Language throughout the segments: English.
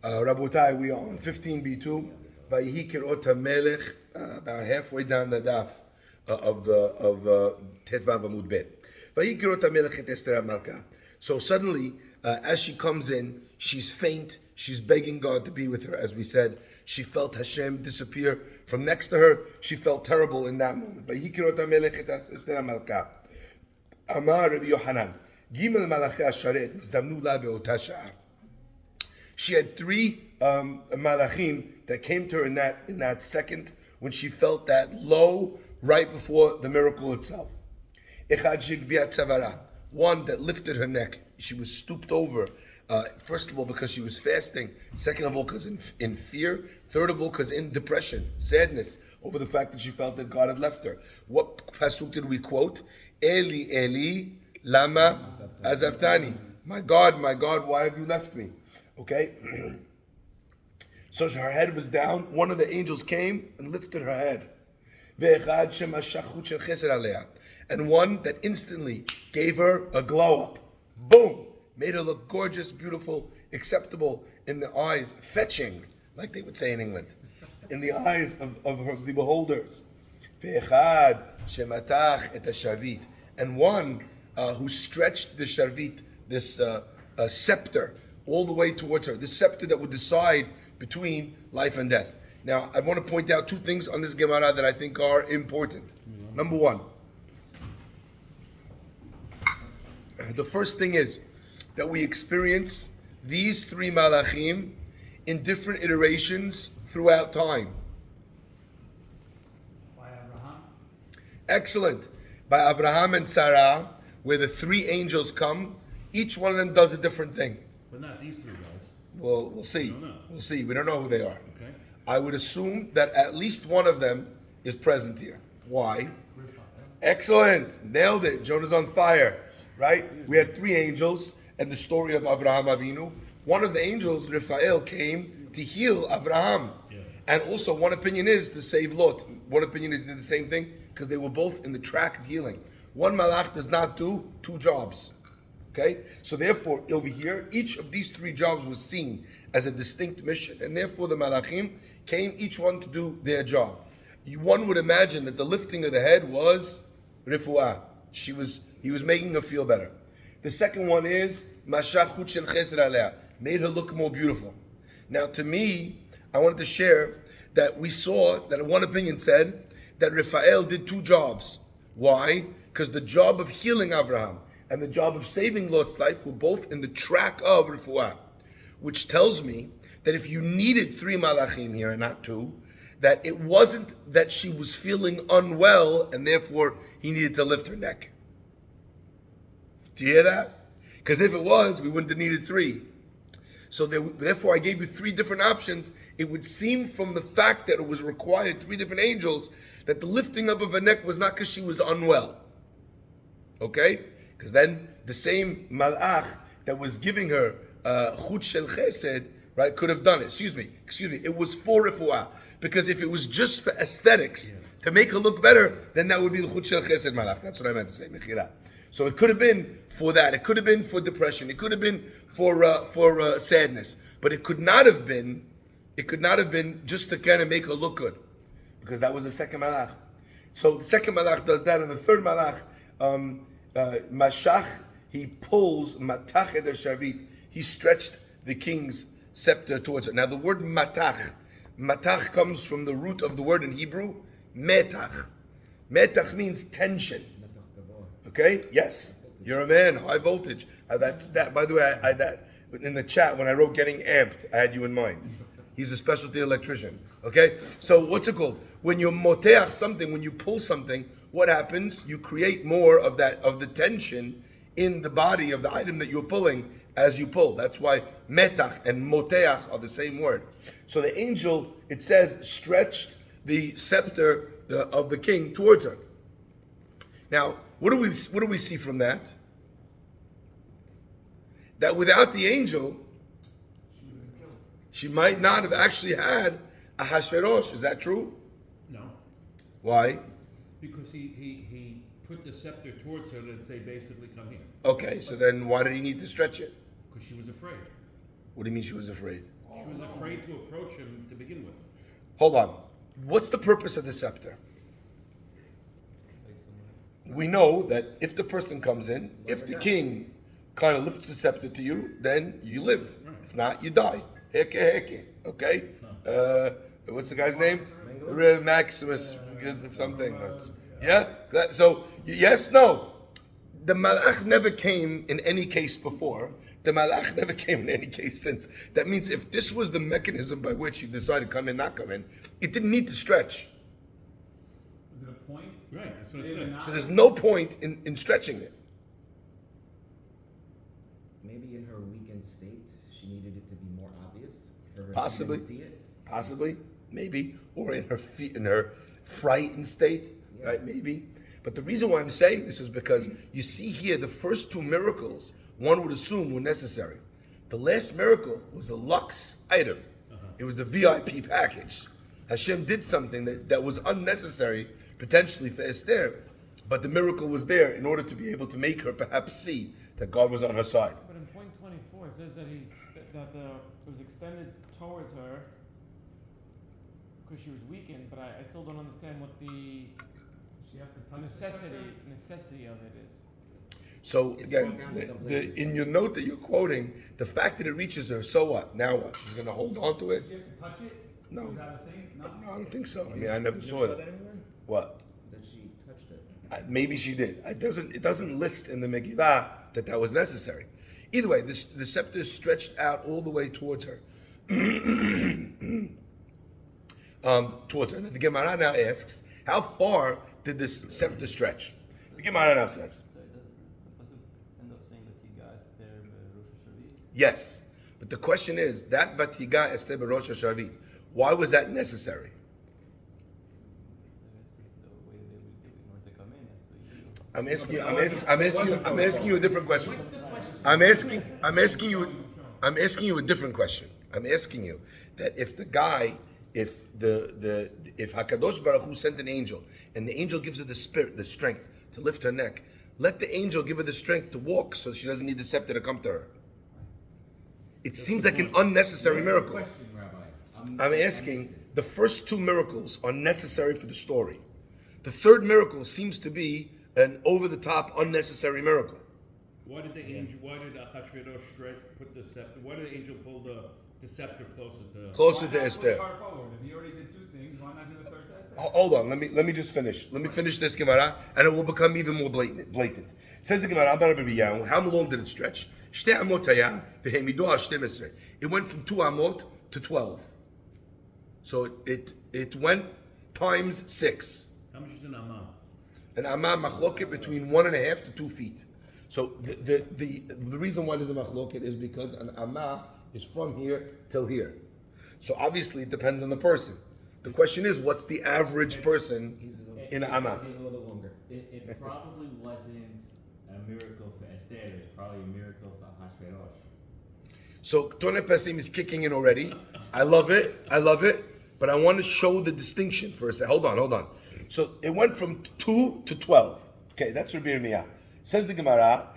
Rabotai, we are on 15b2. Vayihi kirot hamelech, about halfway down the daf of Tetvav Amud Bet. Vayihi kirot hamelech et Esther HaMalka. So suddenly, as she comes in, she's faint. She's begging God to be with her. As we said, she felt Hashem disappear from next to her. She felt terrible in that moment. Vayihi kirot hamelech et Esther HaMalka. Amar Rabbi Yohanan. Gimel malachei hasharet mizdamnu la be'ota sha'a. She had three malachim that came to her in that second when she felt that low right before the miracle itself. Echad shigbiat tzavara, one that lifted her neck. She was stooped over. First of all, because she was fasting. Second of all, because in fear. Third of all, because in depression, sadness over the fact that she felt that God had left her. What pasuk did we quote? Eli, Eli, lama azavtani. My God, why have you left me? Okay? So her head was down. One of the angels came and lifted her head. And one that instantly gave her a glow up. Boom! Made her look gorgeous, beautiful, acceptable in the eyes, fetching, like they would say in England, in the eyes of the beholders. And one who stretched the sharvit, this scepter, all the way towards her, the scepter that would decide between life and death. Now, I want to point out two things on this Gemara that I think are important. Number one, the first thing is that we experience these three malachim in different iterations throughout time. By Abraham? Excellent. By Abraham and Sarah, where the three angels come, each one of them does a different thing. But not these three guys. Well, we'll see. We'll see. We don't know who they are. Okay. I would assume that at least one of them is present here. Why? Excellent. Nailed it. Jonah's on fire. Right? We had three angels and the story of Abraham Avinu. One of the angels, Raphael, came to heal Abraham. Yeah. And also, one opinion is to save Lot. One opinion is they did the same thing because they were both in the track of healing. One malach does not do two jobs. Okay? So therefore, over here, each of these three jobs was seen as a distinct mission. And therefore, the malachim came each one to do their job. One would imagine that the lifting of the head was refuah. He was making her feel better. The second one is mashach chut shel chesed alea, made her look more beautiful. Now, to me, I wanted to share that we saw that one opinion said that Raphael did two jobs. Why? Because the job of healing Abraham and the job of saving Lot's life were both in the track of refuah, which tells me that if you needed three malachim here and not two, that it wasn't that she was feeling unwell and therefore he needed to lift her neck. Do you hear that? Because if it was, we wouldn't have needed three. So therefore I gave you three different options. It would seem from the fact that it was required three different angels that the lifting up of her neck was not because she was unwell. Okay? Because then the same malach that was giving her chut shel chesed, right, could have done it. Excuse me. It was for refuah. Because if it was just for aesthetics, to make her look better, then that would be the chut shel chesed malach. That's what I meant to say, Megilla. So it could have been for that. It could have been for depression. It could have been for sadness. But it could not have been. It could not have been just to kind of make her look good, because that was the second malach. So the second malach does that, and the third malach. Mashach, he pulls matach ed sharvit. He stretched the king's scepter towards her. Now the word matach comes from the root of the word in Hebrew, metach. Metach means tension. Okay? Yes. You're a man, high voltage. That. By the way, that in the chat when I wrote getting amped, I had you in mind. He's a specialty electrician. Okay? So what's it called? When you moteach something, when you pull something, what happens? You create more of the tension in the body of the item that you're pulling as you pull. That's why metach and moteach are the same word. So the angel, it says, stretched the scepter of the king towards her. Now, what do we see from that? That without the angel, she might not have actually had a Hashverosh. Is that true? No. Why? Because he put the scepter towards her to say, basically, come here. Okay, so then why did he need to stretch it? Because she was afraid. What do you mean she was afraid? She was afraid to approach him to begin with. Hold on. What's the purpose of the scepter? We know that if the person comes in, if the king kind of lifts the scepter to you, then you live. If not, you die. Heke heke. Okay? What's the guy's name? Maximus something. Yeah? So, yes, no. The malach never came in any case before. The malach never came in any case since. That means if this was the mechanism by which he decided to come in, not come in, it didn't need to stretch. Was it a point? Right, that's what I said. So there's no point in stretching it. Maybe in her weakened state, she needed it to be more obvious for her Possibly. to see it. Possibly, maybe, or in her frightened state, right? Maybe. But the reason why I'm saying this is because you see here the first two miracles, one would assume were necessary. The last miracle was a lux item. It was a VIP package. Hashem did something that was unnecessary, potentially for Esther, but the miracle was there in order to be able to make her perhaps see that God was on her side. But in point 24, it says that it was extended towards her because she was weakened. But I still don't understand what the She have to touch the scepter? necessity of it is. So It's again, broken down to some places. in your note that you're quoting, the fact that it reaches her, so what? Now what? She's going to hold on to it? She have to touch it? No. Is that a thing? No, I don't think so. I mean, I never You saw saw it. that anywhere? What? That she touched it. Maybe she did. It doesn't list in the Megillah that was necessary. Either way, the scepter stretched out all the way towards her. Towards her. And the Gemara now asks, how far did this scepter stretch? The Gemara now says, So it doesn't end up saying that he got Esther Rosh Hashanah. yes. But the question is, that Vatiga Esther Rosh Hashanah, why was that necessary? This is the way they would do in order to come in. And so you I'm asking you a different question. I'm asking you a different question. I'm asking you that if Hakadosh Baruch Hu sent an angel and the angel gives her the strength to lift her neck, let the angel give her the strength to walk so she doesn't need the scepter to come to her. It seems like an unnecessary miracle. Question, Rabbi. I'm asking, the first two miracles are necessary for the story. The third miracle seems to be an over-the-top, unnecessary miracle. Why did Achashverosh put the scepter? Why did the angel pull the scepter closer to? Closer Why to not Esther. push her forward? If he already did two things, why not do the third to Esther? Hold on, let me just finish. Let me finish this Gemara, and it will become even more blatant. Says the Gemara, how long did it stretch? It went from 2 amot to 12. So it went times 6. How much is an amma? An amah machloket between 1.5 to 2 feet. So the reason why there's a machloket is because an amah is from here till here. So obviously it depends on the person. The question is, what's the average person in an amah? He's a little longer. It probably wasn't a miracle for Esther. It's probably a miracle for Hashverosh. So Tone Pesim is kicking in already. I love it. But I want to show the distinction for a second. Hold on. So it went from 2 to 12. Okay, that's Rabbi Yirmiyah. Says the Gemara,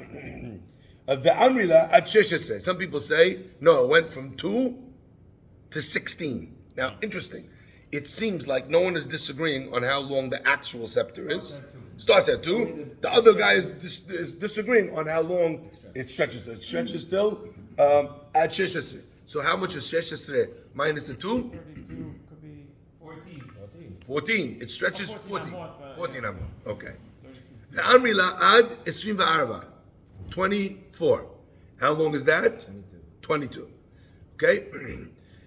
some people say, no, it went from 2 to 16. Now, interesting. It seems like no one is disagreeing on how long the actual scepter is. Starts at 2. The other guy is disagreeing on how long it stretches. It stretches till at 16. So how much is 16 minus the 2? 32 could be 14. 14. It stretches 14 14. amot, 14 yeah. amot. Okay. The Amrila ad 24. 24. How long is that? 22. Okay.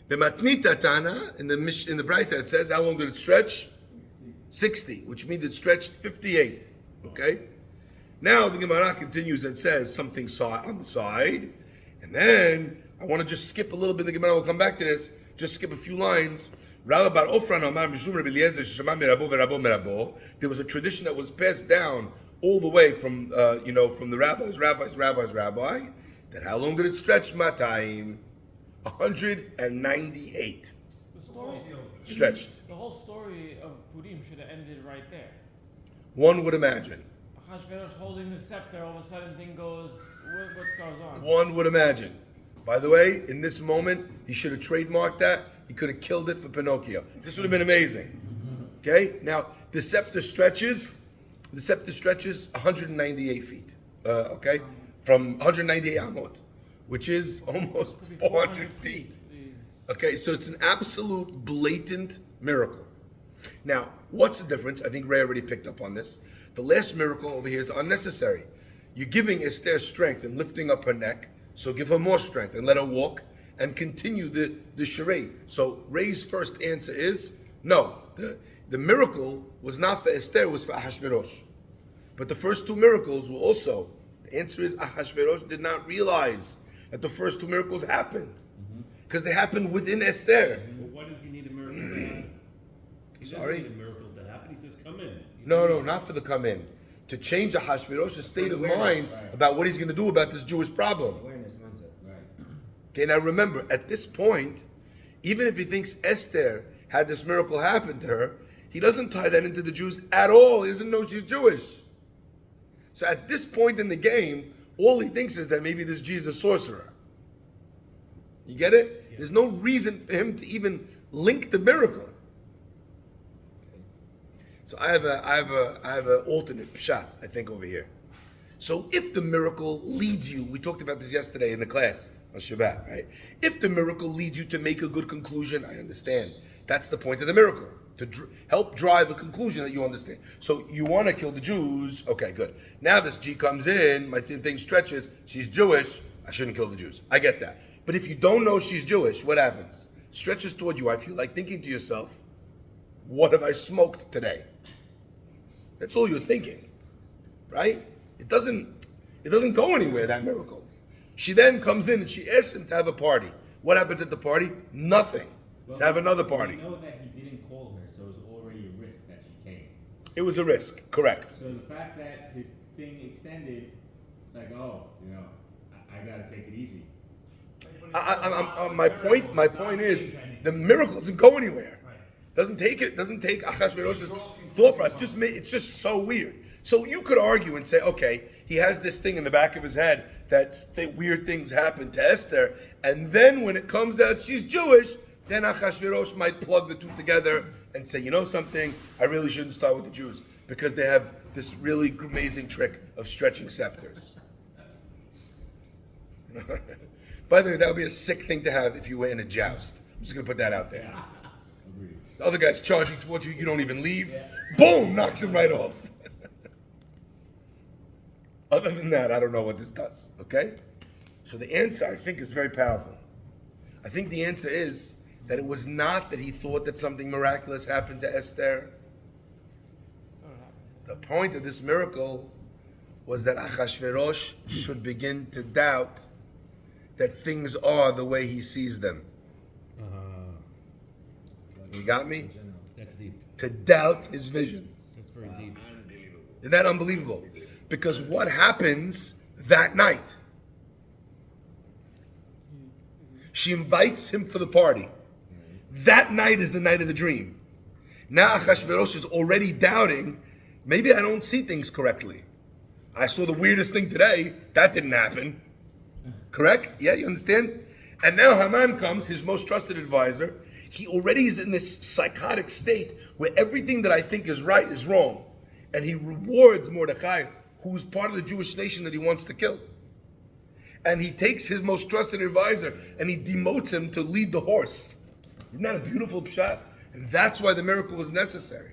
The Matnita Tana in the Braita it says how long did it stretch? 60, which means it stretched 58. Okay. Now the Gemara continues and says something on the side, and then I want to just skip a little bit. The Gemara will come back to this. Just skip a few lines. There was a tradition that was passed down all the way from from the rabbis. That how long did it stretch? Matayim, 198 the story. stretched. The whole story of Purim should have ended right there. One would imagine. Achashverosh holding the scepter, all of a sudden thing goes, what goes on? One would imagine. By the way, in this moment, he should have trademarked that. He could have killed it for Pinocchio. This would have been amazing. Okay? Now, the scepter stretches 198 feet. Okay? From 198 amot, which is almost 400 feet. Okay, so it's an absolute blatant miracle. Now, what's the difference? I think Ray already picked up on this. The last miracle over here is unnecessary. You're giving Esther strength and lifting up her neck, so give her more strength and let her walk and continue the charade. So Ray's first answer is no. The miracle was not for Esther, it was for Ahashverosh. But the first two miracles were also, the answer is Ahashverosh did not realize that the first two miracles happened. Because they happened within Esther. Well, why did he need a miracle to happen? He doesn't Sorry? need a miracle to happen. He says, come in. No, not for the come in. To change Ahashverosh's state of mind about what he's going to do about this Jewish problem. Awareness, mindset. Right. Okay, now remember, at this point, even if he thinks Esther had this miracle happen to her, he doesn't tie that into the Jews at all. He doesn't know she's Jewish. So at this point in the game, all he thinks is that maybe this Jew is a sorcerer. You get it? Yeah. There's no reason for him to even link the miracle. So I have an alternate pshat, I think, over here. So if the miracle leads you, we talked about this yesterday in the class on Shabbat, right? If the miracle leads you to make a good conclusion, I understand. That's the point of the miracle, to help drive a conclusion that you understand. So you want to kill the Jews, okay, good. Now this G comes in, my thing stretches, she's Jewish, I shouldn't kill the Jews. I get that. But if you don't know she's Jewish, what happens? Stretches toward you, I feel like thinking to yourself, what have I smoked today? That's all you're thinking, right? It doesn't go anywhere, that miracle. She then comes in and she asks him to have a party. What happens at the party? Nothing. Let's have another party. We know that he didn't call her, so it was already a risk that she came. It was a risk, correct. So the fact that his thing extended, it's like, oh, I gotta take it easy. My point is, the miracle doesn't go anywhere. Doesn't take Achashverosh's thought process. It's just so weird. So you could argue and say, okay, he has this thing in the back of his head that weird things happen to Esther, and then when it comes out she's Jewish, then Achashverosh might plug the two together and say, you know something, I really shouldn't start with the Jews because they have this really amazing trick of stretching scepters. By the way, that would be a sick thing to have if you were in a joust. I'm just going to put that out there. Agreed. The other guy's charging towards you, you don't even leave. Boom, knocks him right off. Other than that, I don't know what this does, okay? So the answer, I think, is very powerful. I think the answer is that it was not that he thought that something miraculous happened to Esther. The point of this miracle was that Achashverosh should begin to doubt that things are the way he sees them. You got me? That's deep. To doubt his vision. That's very deep. Isn't that unbelievable? Because what happens that night? She invites him for the party. That night is the night of the dream. Now Achashverosh is already doubting, maybe I don't see things correctly. I saw the weirdest thing today. That didn't happen. Correct? Yeah, you understand? And now Haman comes, his most trusted advisor. He already is in this psychotic state where everything that I think is right is wrong. And he rewards Mordecai, who's part of the Jewish nation that he wants to kill. And he takes his most trusted advisor and he demotes him to lead the horse. Isn't that a beautiful pshat? And that's why the miracle was necessary.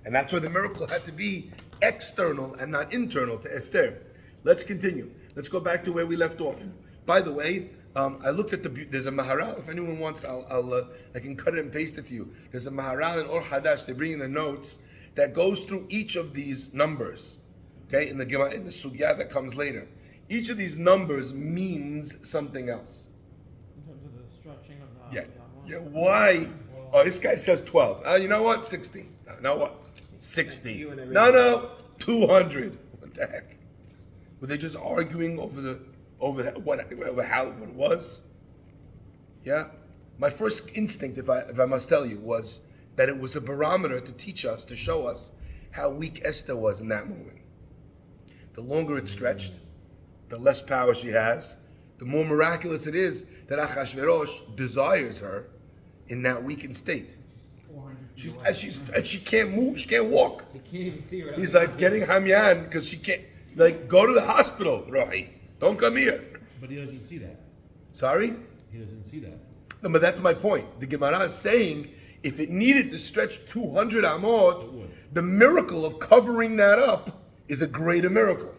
And that's why the miracle had to be external and not internal to Esther. Let's continue. Let's go back to where we left off. By the way, I looked at there's a Maharal. If anyone wants, I can cut it and paste it to you. There's a Maharal in Or Hadash. They bring in the notes that goes through each of these numbers. Okay, in the sugya that comes later. Each of these numbers means something else. In terms of the stretching of the Yeah. Yeah. Why? Oh, this guy says 12. You know what? 16. No, what? 60. No. 200. What the heck? Were they just arguing over what it was? Yeah. My first instinct, if I must tell you, was that it was a barometer to teach us, to show us how weak Esther was in that moment. The longer it stretched, the less power she has, the more miraculous it is that Achashverosh desires her in that weakened state. 400 feet She's, away. and she can't move, she can't walk. They can't even see her. He's like getting Hamyan because she can't, like, go to the hospital, Rohi. Don't come here. But he doesn't see that. Sorry? He doesn't see that. No, but that's my point. The Gemara is saying if it needed to stretch 200 amot, the miracle of covering that up is a greater miracle.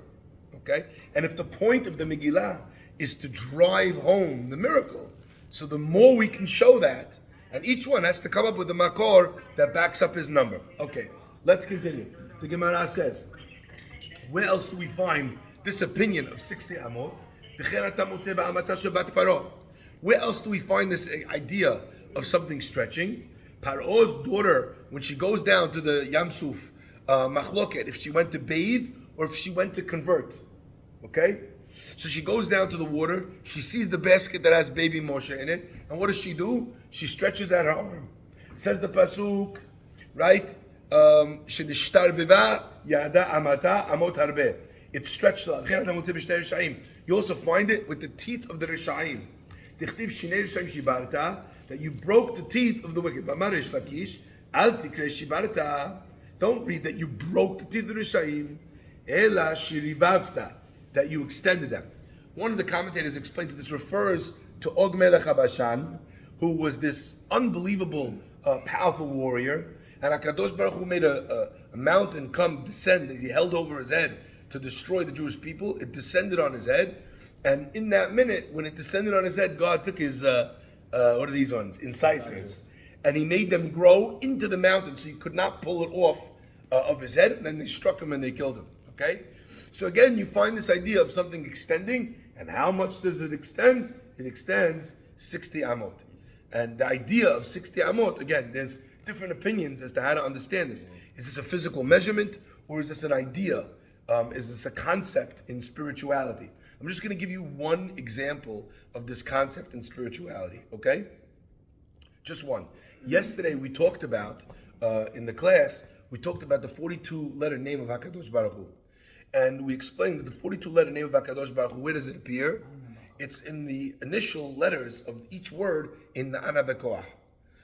Okay? And if the point of the Megillah is to drive home the miracle, so the more we can show that, and each one has to come up with a makor that backs up his number. Okay, let's continue. The Gemara says, where else do we find this opinion of 60 amot? Where else do we find this idea of something stretching? Paro's daughter, when she goes down to the Yam Suf, machloket, if she went to bathe or if she went to convert. Okay? So she goes down to the water, she sees the basket that has baby Moshe in it, and what does she do? She stretches out her arm. Says the pasuk, right? Shedishtarviva yada amata amot harbe. It's stretched. You also find it with the teeth of the Rishaim. That you broke the teeth of the wicked. Don't read that you broke the teeth of the Rishaim. Ela shirivavta, that you extended them. One of the commentators explains that this refers to Og Melech HaBashan, who was this unbelievable, powerful warrior, and HaKadosh Baruch Hu made a mountain descend that he held over his head to destroy the Jewish people. It descended on his head, and in that minute, when it descended on his head, God took his, what are these ones? Incisors. And he made them grow into the mountain, so he could not pull it off of his head, and then they struck him and they killed him. Okay? So again, you find this idea of something extending, and how much does it extend? It extends 60 amot. And the idea of 60 amot, again, there's different opinions as to how to understand this. Is this a physical measurement, or is this an idea? Is this a concept in spirituality? I'm just going to give you one example of this concept in spirituality, okay? Just one. Yesterday we talked about, in the class, we talked about the 42-letter name of HaKadosh Baruch Hu. And we explained that the 42-letter name of HaKadosh Baruch Hu, where does it appear? It's in the initial letters of each word in the Ana Bekoach.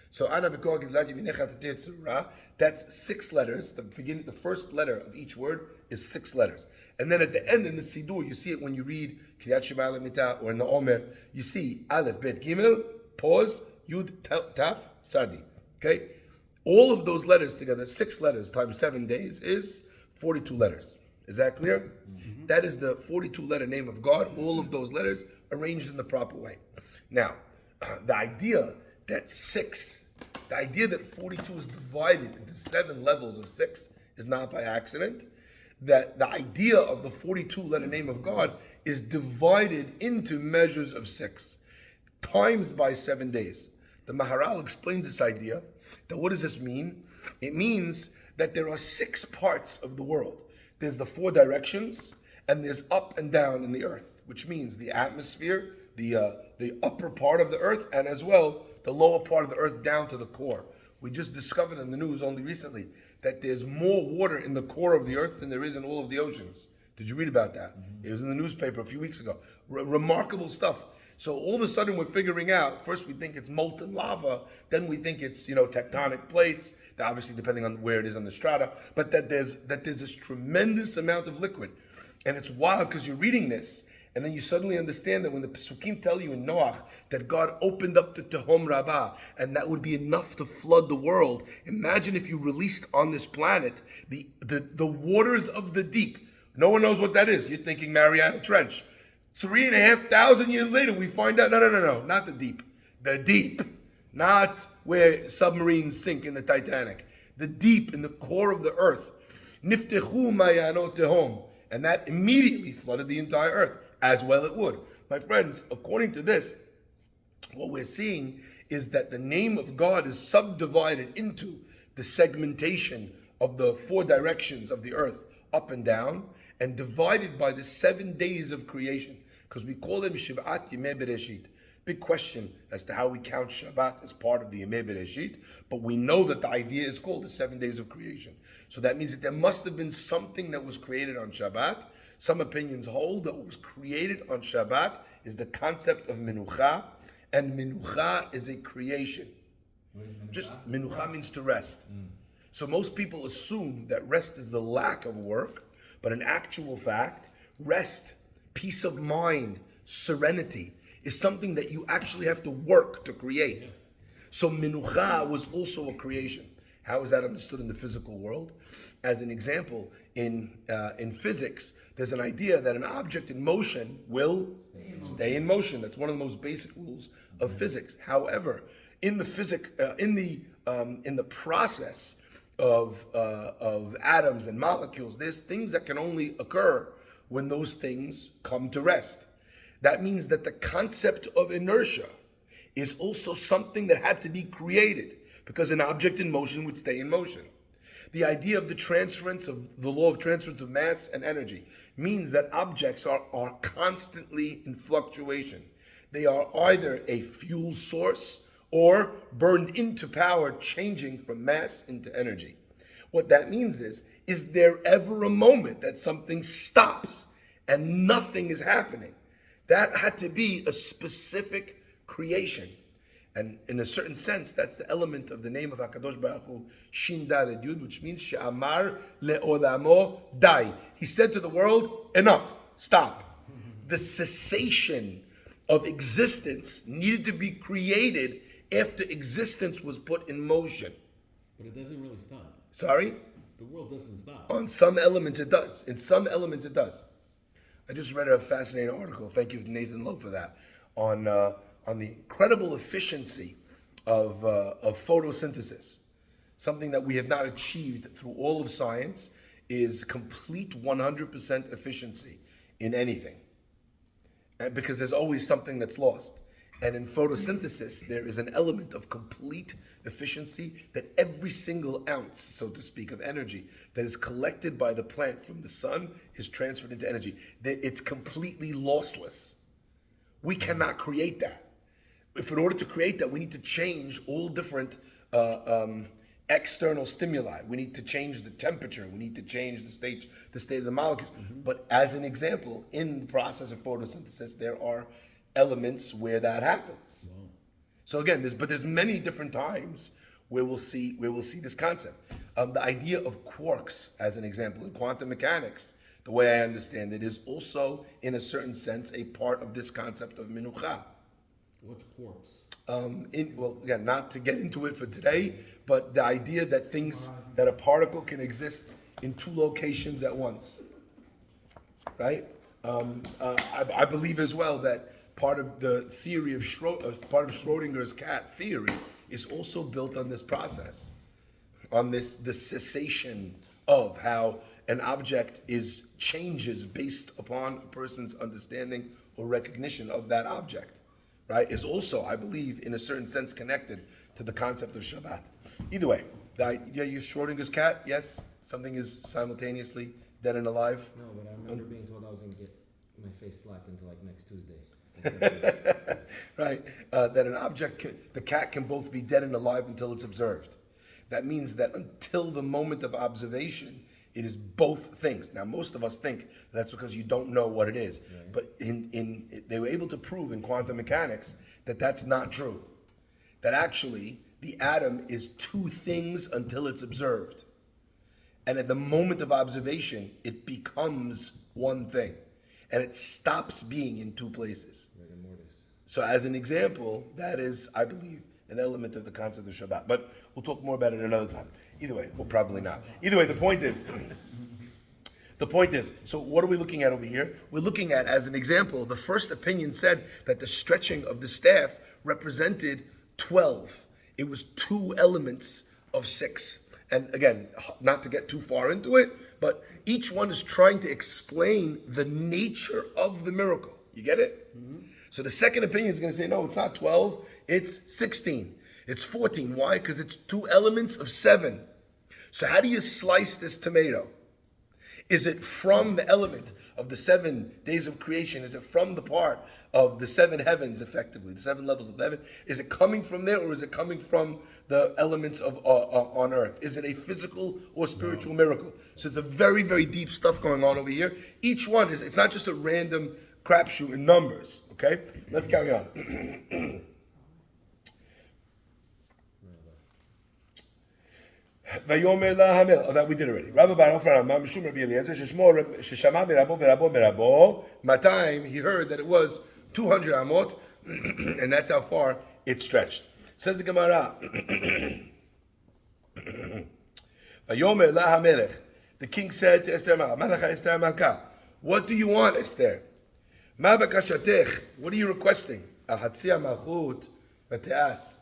So Ana Bekoach Gidlati V'necha Tetzura, that's 6 letters. The first letter of each word is 6 letters. And then at the end in the Sidur, you see it when you read Kriyat Shema Lamita or in the Omer, you see Aleph, Bet, Gimel, pause, Yud, Taf, Sadi. Okay? All of those letters together, 6 letters times 7 days is 42 letters. Is that clear? Mm-hmm. That is the 42-letter name of God, all of those letters arranged in the proper way. Now, the idea that 42 is divided into 7 levels of 6 is not by accident. That the idea of the 42-letter name of God is divided into measures of 6, times by 7 days. The Maharal explains this idea, that what does this mean? It means that there are 6 parts of the world. There's the 4 directions, and there's up and down in the earth, which means the atmosphere, the upper part of the earth, and as well, the lower part of the earth down to the core. We just discovered in the news only recently that there's more water in the core of the earth than there is in all of the oceans. Did you read about that? Mm-hmm. It was in the newspaper a few weeks ago. Remarkable stuff. So all of a sudden we're figuring out, first we think it's molten lava, then we think it's, tectonic plates, obviously depending on where it is on the strata, but that there's this tremendous amount of liquid. And it's wild because you're reading this, and then you suddenly understand that when the Pesukim tell you in Noach that God opened up the Tehom Rabbah, and that would be enough to flood the world. Imagine if you released on this planet the waters of the deep. No one knows what that is. You're thinking Mariana Trench. 3,500 years later, we find out, no, not the deep. The deep. Not where submarines sink in the Titanic. The deep in the core of the earth. Niftechu mayanot tehom. And that immediately flooded the entire earth, as well it would. My friends, according to this, what we're seeing is that the name of God is subdivided into the segmentation of the 4 directions of the earth, up and down, and divided by the 7 days of creation. Because we call them Shiv'at Yemei Bereshit. Big question as to how we count Shabbat as part of the Yemei Bereshit, but we know that the idea is called the 7 days of creation. So that means that there must have been something that was created on Shabbat. Some opinions hold that what was created on Shabbat is the concept of Menucha, and minucha is a creation. What is minucha? Just minucha means to rest. So most people assume that rest is the lack of work, but in actual fact, rest, peace of mind, serenity is something that you actually have to work to create. So minucha was also a creation. How is that understood in the physical world? As an example, in physics, there's an idea that an object in motion will stay in motion. That's one of the most basic rules of physics. However, in the process of atoms and molecules, there's things that can only occur when those things come to rest. That means that the concept of inertia is also something that had to be created, because an object in motion would stay in motion. The idea of the law of transference of mass and energy means that objects are constantly in fluctuation. They are either a fuel source or burned into power, changing from mass into energy. What that means is there ever a moment that something stops and nothing is happening? That had to be a specific creation. And in a certain sense, that's the element of the name of HaKadosh Baruch Hu, Shin Daled Yud, which means She'amar le'olamo dai. He said to the world, enough, stop. The cessation of existence needed to be created after existence was put in motion. But it doesn't really stop. Sorry? The world doesn't stop. On some elements it does. In some elements it does. I just read a fascinating article, thank you Nathan Lowe for that, on the incredible efficiency of photosynthesis. Something that we have not achieved through all of science is complete 100% efficiency in anything. And because there's always something that's lost. And in photosynthesis, there is an element of complete efficiency that every single ounce, so to speak, of energy that is collected by the plant from the sun is transferred into energy. It's completely lossless. We cannot create that. If in order to create that, we need to change all different external stimuli. We need to change the temperature. We need to change the state of the molecules. But as an example, in the process of photosynthesis, there are elements where that happens. Wow. So again, there's many different times where we'll see this concept. The idea of quarks, as an example, in quantum mechanics, the way I understand it, is also, in a certain sense, a part of this concept of minucha. What's quarks? Again, not to get into it for today, but the idea that that a particle can exist in two locations at once, right? I believe as well that part of the theory of part of Schrodinger's cat theory is also built on this process, on the cessation of how an object changes based upon a person's understanding or recognition of that object, right? Is also, I believe, in a certain sense connected to the concept of Shabbat. Either way, you use Schrodinger's cat, yes? Something is simultaneously dead and alive? No, but I remember being told I was going to get my face slapped until like next Tuesday. Right, that an object, the cat can both be dead and alive until it's observed. That means that until the moment of observation, it is both things. Now, most of us think that's because you don't know what it is. Right. But they were able to prove in quantum mechanics that that's not true. That actually, the atom is two things until it's observed. And at the moment of observation, it becomes one thing. And it stops being in two places. So as an example, that is, I believe, an element of the concept of Shabbat. But we'll talk more about it another time. Either way, well, probably not. Either way, the point is, so what are we looking at over here? We're looking at, as an example, the first opinion said that the stretching of the staff represented 12. It was 2 elements of 6. And again, not to get too far into it, but each one is trying to explain the nature of the miracle. You get it? Mm-hmm. So the second opinion is going to say, no, it's not 12, it's 16. It's 14. Why? Because it's 2 elements of 7. So how do you slice this tomato? Is it from the element of the 7 days of creation? Is it from the part of the 7 heavens, effectively, the 7 levels of heaven? Is it coming from there, or is it coming from the elements of on earth? Is it a physical or spiritual miracle? So it's a very, very deep stuff going on over here. Each one it's not just a random crapshoot in numbers, okay? Let's carry on. Vayomer la hamel. Oh, that we did already. Rabbi Bar Ofra Rambam Mishum Rabbi Eliezer Sheshmo Sheshama Mirabo Verabo Merabo. Matayim, he heard that it was 200 amot, and that's how far it stretched. Says the Gemara. Vayomer la hamelech. The king said to Esther Malacha Esther Malka, what do you want, Esther? Ma bakashatech. What are you requesting? Al Hatzia Malchut Vateas.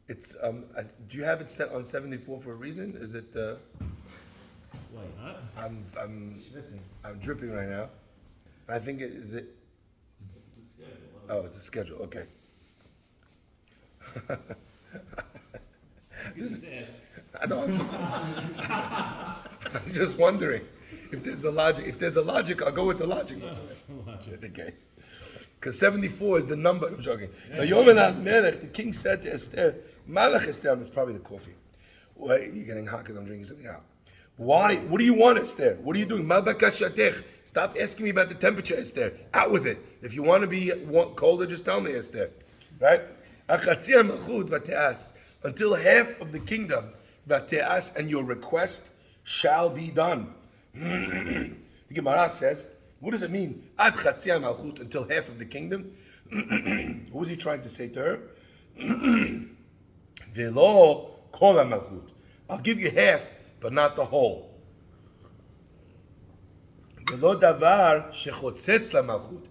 It's do you have it set on 74 for a reason? Is it? Why not? I'm dripping right now. I think is it. It's the schedule. Oh, it's the schedule. Okay. You just ask. I know. I was just wondering if there's a logic. If there's a logic, I'll go with the logic. Okay. Because 74 is the number. I'm joking. The king said to Esther, Malach Esther, that's probably the coffee. Wait, you're getting hot because I'm drinking something hot. Why? What do you want, Esther? What are you doing? Stop asking me about the temperature, Esther. Out with it. If you want to be colder, just tell me, Esther. Right? Until half of the kingdom, and your request shall be done. The Gemara says, what does it mean? Ad chatzia malchut, until half of the kingdom. What was he trying to say to her? Velo kol malchut. I'll give you half, but not the whole. Velo davar shechotzetz la malchut,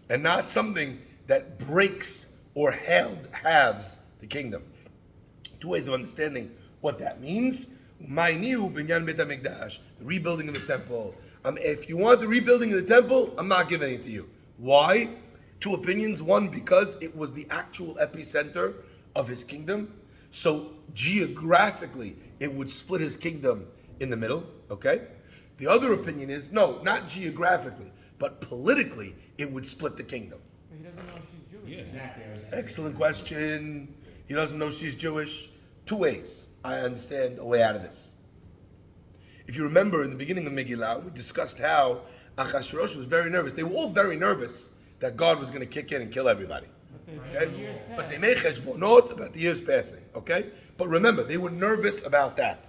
and not something that breaks or halves the kingdom. Two ways of understanding what that means. The rebuilding of the temple. If you want the rebuilding of the temple, I'm not giving it to you. Why? Two opinions. One, because it was the actual epicenter of his kingdom. So geographically, it would split his kingdom in the middle. Okay? The other opinion is, no, not geographically, but politically, it would split the kingdom. But he doesn't know if she's Jewish. Yeah. Exactly. Excellent question. He doesn't know she's Jewish. Two ways. I understand a way out of this. If you remember in the beginning of Megillah, we discussed how Achashverosh was very nervous. They were all very nervous that God was going to kick in and kill everybody. But they made cheshbonot about the years passing. Okay? But remember, they were nervous about that.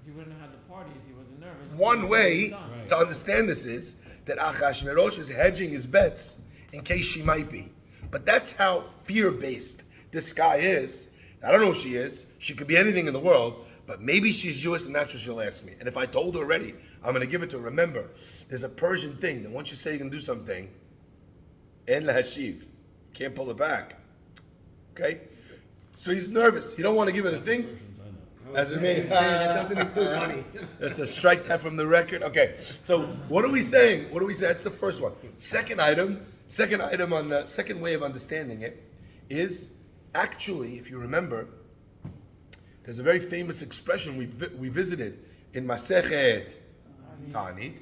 He wouldn't have had the party if he wasn't nervous. One way Right. to understand this is that Achashverosh is hedging his bets in case she might be. But that's how fear-based this guy is. I don't know who she is. She could be anything in the world, but maybe she's Jewish and that's what she'll ask me. And if I told her already, I'm going to give it to her. Remember, there's a Persian thing that once you say you're going to do something, en lahashiv, can't pull it back. Okay? So he's nervous. He don't want to give her the thing. As it means, That doesn't include money. that's a strike that from the record. Okay, so what are we saying? What do we say? That's the first one. Second item on the second way of understanding it is actually, if you remember, there's a very famous expression we visited in Masechet Ta'anit,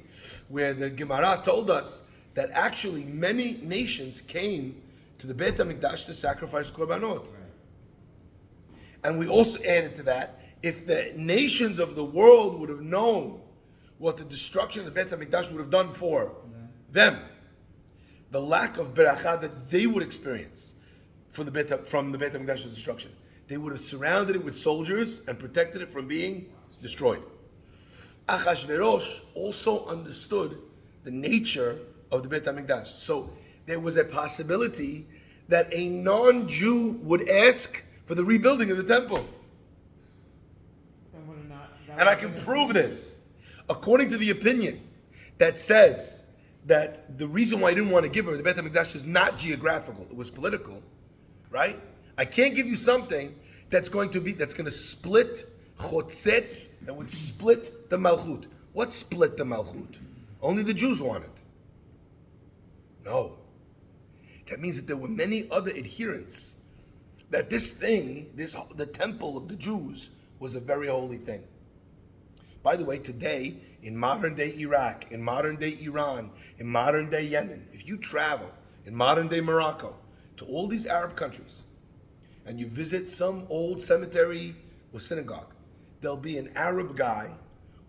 where the Gemara told us that actually many nations came to the Beit HaMikdash to sacrifice korbanot. Right. And we also added to that, if the nations of the world would have known what the destruction of the Beit HaMikdash would have done for them, the lack of beracha that they would experience from the Beit HaMikdash's destruction, they would have surrounded it with soldiers and protected it from being destroyed. Achashverosh also understood the nature of the Beit HaMikdash. So there was a possibility that a non-Jew would ask for the rebuilding of the temple. Then would it not, that And I would can have been- prove this. According to the opinion that says that the reason why I didn't want to give her the Beit HaMikdash was not geographical, it was political, right? I can't give you something that's going to split chotzetz, that would split the Malchut. What split the Malchut? Only the Jews want it. No. That means that there were many other adherents. That the temple of the Jews was a very holy thing. By the way, today, in modern day Iraq, in modern day Iran, in modern day Yemen, if you travel in modern day Morocco to all these Arab countries, and you visit some old cemetery or synagogue, there'll be an Arab guy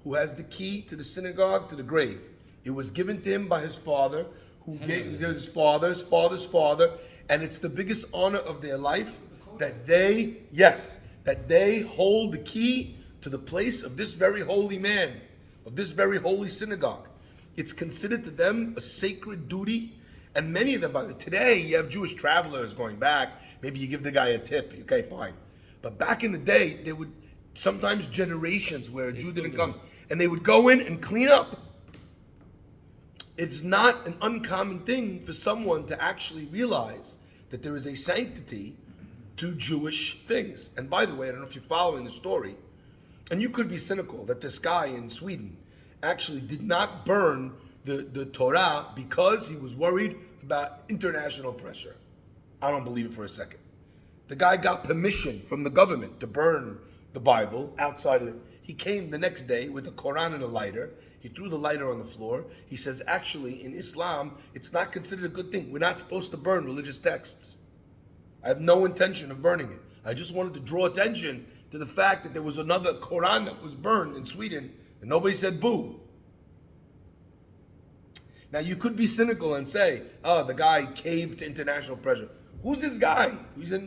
who has the key to the synagogue, to the grave. It was given to him by his father, who gave his father's father, and it's the biggest honor of their life that they hold the key to the place of this very holy man, of this very holy synagogue. It's considered to them a sacred duty. And many of them, today you have Jewish travelers going back, maybe you give the guy a tip, okay, fine. But back in the day, there would sometimes generations where a Jew didn't come, and they would go in and clean up. It's not an uncommon thing for someone to actually realize that there is a sanctity to Jewish things. And by the way, I don't know if you're following the story, and you could be cynical that this guy in Sweden actually did not burn the Torah because he was worried about international pressure. I don't believe it for a second. The guy got permission from the government to burn the Bible outside of it. He came the next day with a Quran and a lighter. He threw the lighter on the floor. He says, actually, in Islam, it's not considered a good thing. We're not supposed to burn religious texts. I have no intention of burning it. I just wanted to draw attention to the fact that there was another Quran that was burned in Sweden, and nobody said boo. Now, you could be cynical and say, oh, the guy caved to international pressure. Who's this guy?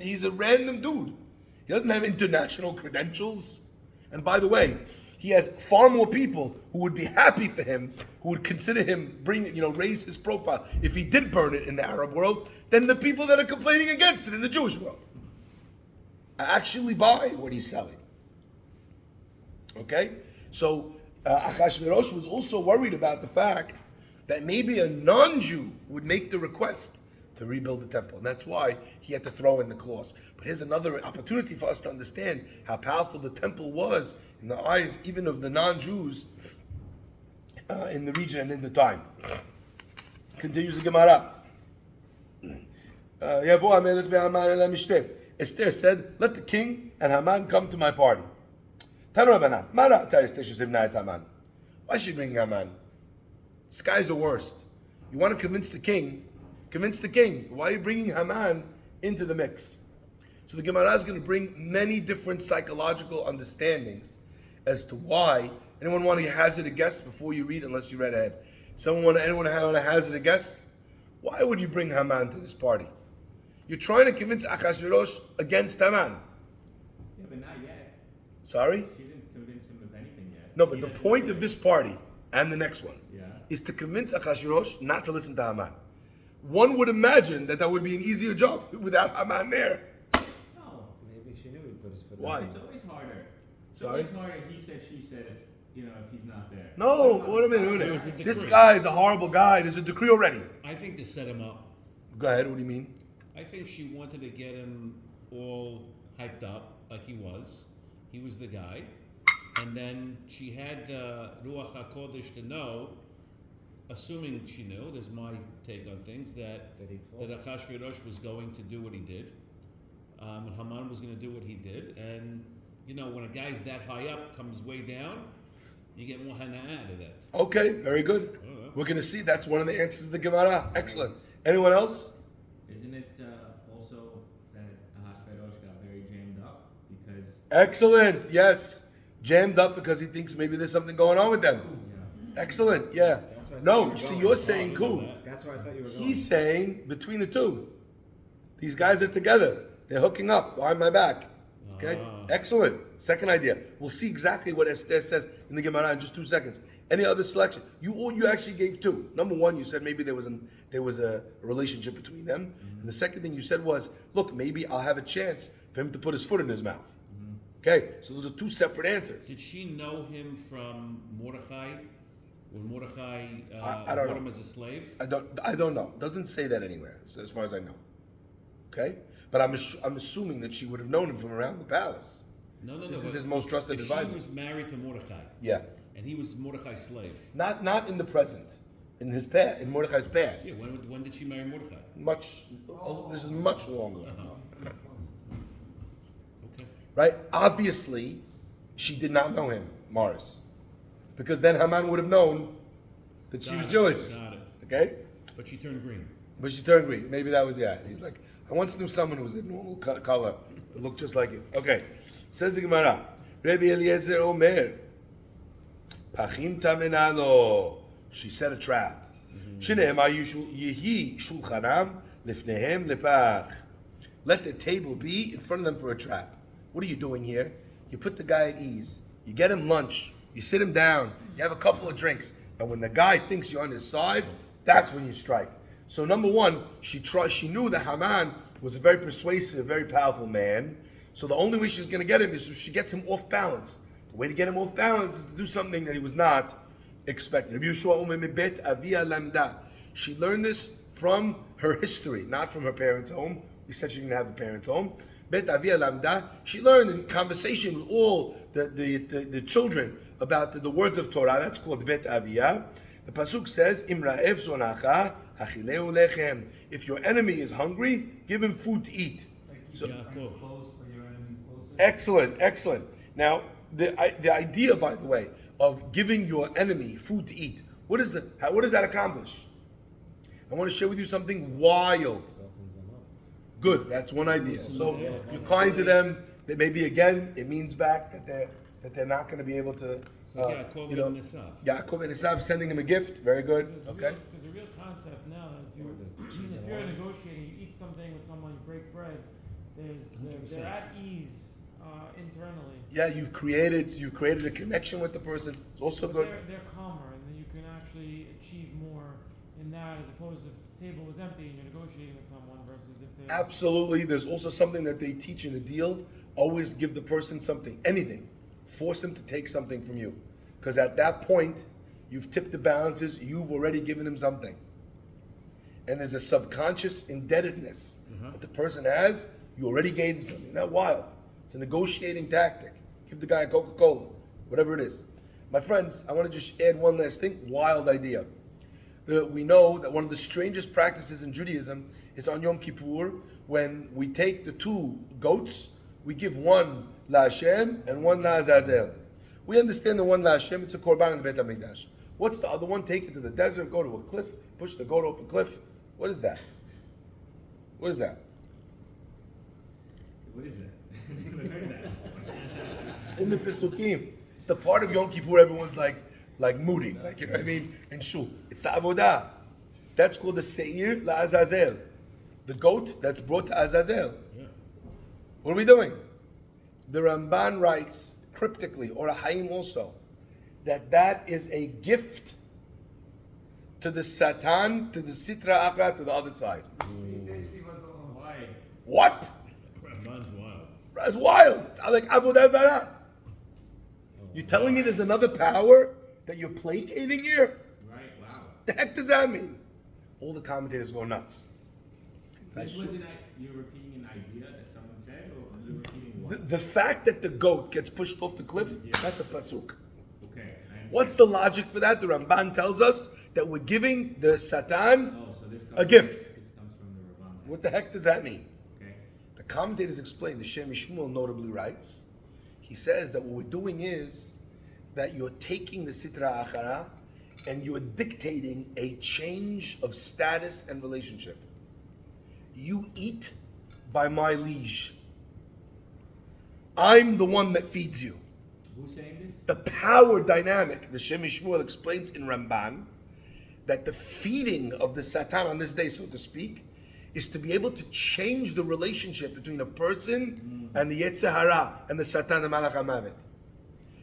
He's a random dude. He doesn't have international credentials. And by the way, he has far more people who would be happy for him, who would consider him, raise his profile if he did burn it in the Arab world, than the people that are complaining against it in the Jewish world. I actually buy what he's selling. Okay? So, Achashverosh was also worried about the fact that maybe a non-Jew would make the request to rebuild the temple. And that's why he had to throw in the clause. But here's another opportunity for us to understand how powerful the temple was in the eyes even of the non-Jews in the region and in the time. Continues the Gemara. Esther said, let the king and Haman come to my party. Why should you bring Haman? This guy's the worst. You want to convince the king? Convince the king. Why are you bringing Haman into the mix? So the Gemara is going to bring many different psychological understandings as to why. Anyone want to hazard a guess before you read, unless you read ahead? Anyone want to hazard a guess? Why would you bring Haman to this party? You're trying to convince Achashverosh against Haman. Yeah, but not yet. Sorry? She didn't convince him of anything yet. No, but the point of this party and the next one Yeah. is to convince Achashverosh not to listen to Haman. One would imagine that would be an easier job without Haman there. No. Maybe she knew he'd put his foot Why? It's always harder. It's Sorry? always harder. He said, she said, if he's not there. No, wait a minute. There was a This decree. guy is a horrible guy. There's a decree already. I think to set him up. Go ahead, what do you mean? I think she wanted to get him all hyped up like he was. He was the guy. And then she had Ruach HaKodesh to know, assuming she knew, there's my take on things, that That he'd fall. Achashverosh was going to do what he did. And Haman was going to do what he did. And, when a guy's that high up, comes way down, you get more hana out of that. Okay, very good. We're going to see that's one of the answers of the Gemara. Excellent. Anyone else? Isn't it also that Ahasuerus got very jammed up because Excellent, yes. Jammed up because he thinks maybe there's something going on with them. Excellent, yeah. That's what I No, thought you see, were you're going. saying cool. That's where I thought you were going. He's saying between the two. These guys are together. They're hooking up. Why am I back? Okay? Excellent. Second idea. We'll see exactly what Esther says in the Gemara in just 2 seconds. Any other selection? You actually gave two. Number one, you said maybe there was a relationship between them. And the second thing you said was, look, maybe I'll have a chance for him to put his foot in his mouth. Okay? So those are two separate answers. Did she know him from Mordechai? When Mordechai I don't bought know. him as a slave? I don't know. It doesn't say that anywhere, as far as I know. Okay? But I'm assuming that she would have known him from around the palace. No. This is but his most trusted if advisor. She was married to Mordechai, Yeah. and he was Mordechai's slave. Not in the present. In his past, in Mordecai's past. Yeah, when did she marry Mordechai? This is much longer. Okay. Right? Obviously, she did not know him, Morris. Because then Haman would have known that she was Jewish. Got it. Okay? But she turned green. But she turned green. Maybe that was, yeah. He's like, I once knew someone who was a normal color. It looked just like you. Okay. Says the Gemara. Rabbi Eliezer Omer. Pachim tamenalo. She set a trap. Shneimar yihi shulchanam lifnehem lepach. Let the table be in front of them for a trap. What are you doing here? You put the guy at ease. You get him lunch. You sit him down. You have a couple of drinks. And when the guy thinks you're on his side, that's when you strike. So number one, she knew that Haman was a very persuasive, very powerful man. So the only way she's going to get him is if she gets him off balance. The way to get him off balance is to do something that he was not expecting. She learned this from her history, not from her parents' home. We said she didn't have a parents' home. Bet Avia Lamda. She learned in conversation with all the children about the words of Torah. That's called Bet Avia. The pasuk says, "Imra'ev zonacha achileu lechem." If your enemy is hungry, give him food to eat. So, Friends close, but your enemies closer. excellent. Now, the idea, by the way, of giving your enemy food to eat, what does that accomplish? I want to share with you something wild. Softens them up. Good, that's one idea. So you're kind to them. That maybe again it means back that they're not going to be able to. Yaakov and Esav. Yaakov and Esav sending him a gift. Very good. Okay. There's a real concept now that if you're negotiating, you eat something with someone, you break bread. They're at ease internally. Yeah, you've created a connection with the person. It's also But good. they're calmer, and then you can actually achieve more in that as opposed to if the table was empty and you're negotiating with someone versus if they're Absolutely. There's also something that they teach in the deal. Always give the person something, anything. Force them to take something from you. Because at that point, you've tipped the balances, you've already given him something. And there's a subconscious indebtedness that the person has, you already gave him something. Isn't that wild? It's a negotiating tactic. Give the guy a Coca-Cola, whatever it is. My friends, I want to just add one last thing. Wild idea. We know that one of the strangest practices in Judaism is on Yom Kippur, when we take the two goats, we give one La Hashem and one La Azazel. We understand the one La Hashem, it's a korban in the Beit HaMikdash. What's the other one? Take it to the desert, go to a cliff, push the goat off a cliff. What is that? What is that? What is that? Never heard that. It's in the Pesukim. It's the part of Yom Kippur everyone's like moody, like, you know what I mean, in shul. It's the avodah. That's called the seir la Azazel. The goat that's brought to Azazel. Yeah. What are we doing? The Ramban writes cryptically, or a Haim also, that is a gift to the Satan, to the Sitra Achra, to the other side. This was alone. Why? What? Ramban's wild. That's wild. It's like avodah zarah. You're telling me there's another power that you're placating here? Right? Wow. The heck does that mean? All the commentators go nuts. This wasn't you're repeating an idea that someone said, or you're repeating what? The fact that the goat gets pushed off the cliff, that's a pasuk. Okay. I understand. What's the logic for that? The Ramban tells us that we're giving the Satan Oh, so this comes a gift. This comes from the Ramban. What the heck does that mean? Okay. The commentators explain, the Shem Yishmuel notably writes, he says that what we're doing is that you're taking the Sitra Achara and you're dictating a change of status and relationship. You eat by my liege. I'm the one that feeds you. Who's saying this? The power dynamic, the Shem Yishmuel explains in Ramban, that the feeding of the Satan on this day, so to speak, is to be able to change the relationship between a person and the Yetzer Hara and the Satan, the Malach HaMavet.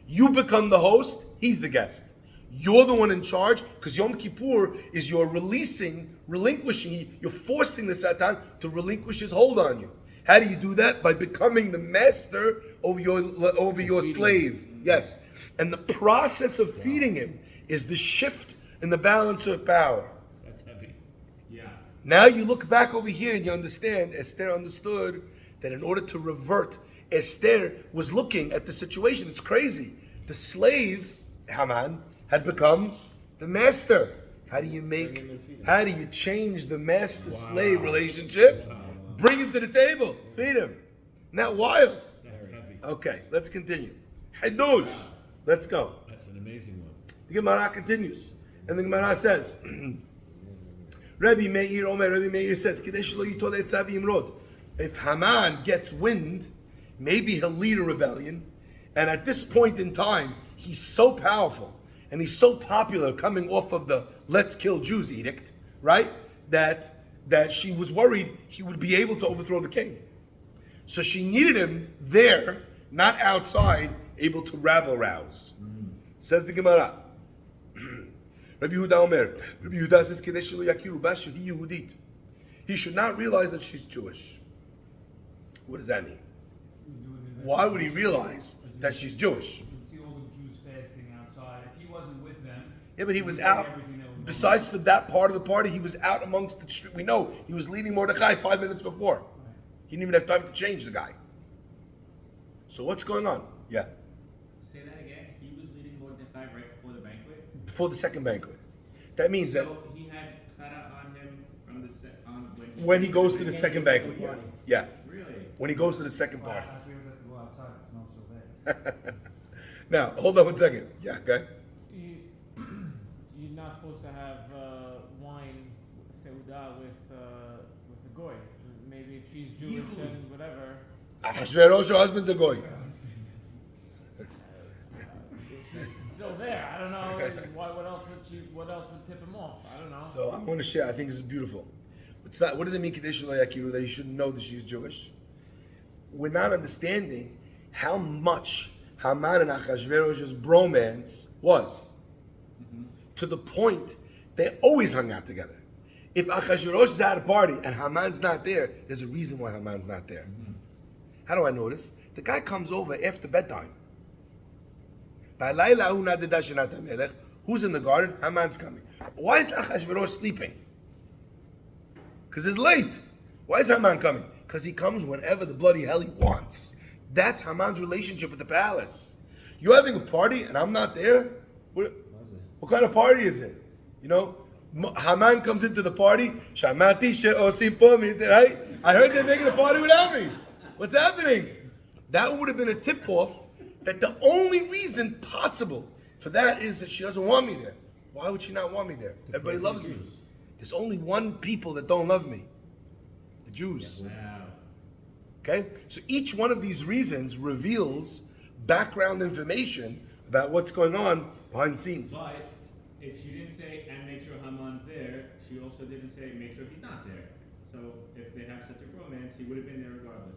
You become the host, he's the guest. You're the one in charge, because Yom Kippur is you're relinquishing, you're forcing the Satan to relinquish his hold on you. How do you do that? By becoming the master over your slave. Yes. And the process of feeding him is the shift in the balance of power. That's heavy. Yeah. Now you look back over here and you understand, Esther understood that in order to revert, Esther was looking at the situation. It's crazy. The slave, Haman, had become the master. How do you change the master-slave relationship? Bring him to the table, feed him. Isn't that wild? That's heavy. Okay, let's continue. Hadush. Let's go. That's an amazing one. The Gemara continues. And the Gemara says, Rabbi Meir says, if Haman gets wind, maybe he'll lead a rebellion. And at this point in time, he's so powerful and he's so popular coming off of the let's kill Jews edict, right? That she was worried he would be able to overthrow the king. So she needed him there, not outside able to rabble rouse. Says the Gemara. Rabbi Yehuda Omer. Rabbi Yehuda says, "Kedei shelo yakiru ba shehi Yehudit." He should not realize that she's Jewish. What does that mean? Why would he realize that she's Jewish? You can see all the Jews fasting outside. If he wasn't with them, Yeah, but he was would out. see everything that was going Besides on. for that part of the party, he was out amongst the street. We know he was leading Mordechai 5 minutes before. He didn't even have time to change the guy. So what's going on? Yeah, Say that again. He was leading Mordechai right before the banquet. before the second banquet. That means that So he had chara on him from the on when he goes to the second banquet, yeah, yeah. Really? When he goes to the second Wow, party. Ahasuerus has to go outside. It smells so bad. Now, hold on 1 second. Yeah, okay. You're not supposed to have wine, seudah, with a goy. Maybe if she's Jewish and whatever, Ahasuerus, your husband's a goy. she's still there. I don't know what else would what else would tip him off. I don't know. So I want to share. I think this is beautiful. It's not. What does it mean, Kedei shelo yakiru, that you shouldn't know that she's Jewish? We're not understanding how much Haman and Achashverosh's bromance was, to the point they always hung out together. If Achashverosh is at a party and Haman's not there, there's a reason why Haman's not there. How do I know this? The guy comes over after bedtime. Who's in the garden? Haman's coming. Why is Achashverosh sleeping? Because it's late. Why is Haman coming? Because he comes whenever the bloody hell he wants. That's Haman's relationship with the palace. You're having a party and I'm not there? What kind of party is it? You know, Haman comes into the party. Shamati she'osim po mit, right? I heard they're making a party without me. What's happening? That would have been a tip-off that the only reason possible for that is that she doesn't want me there. Why would she not want me there? Everybody loves me. There's only one people that don't love me. The Jews. Wow. Okay? So each one of these reasons reveals background information about what's going on behind the scenes. But if she didn't say and make sure Haman's there, she also didn't say make sure he's not there. So if they have such a romance, he would have been there regardless.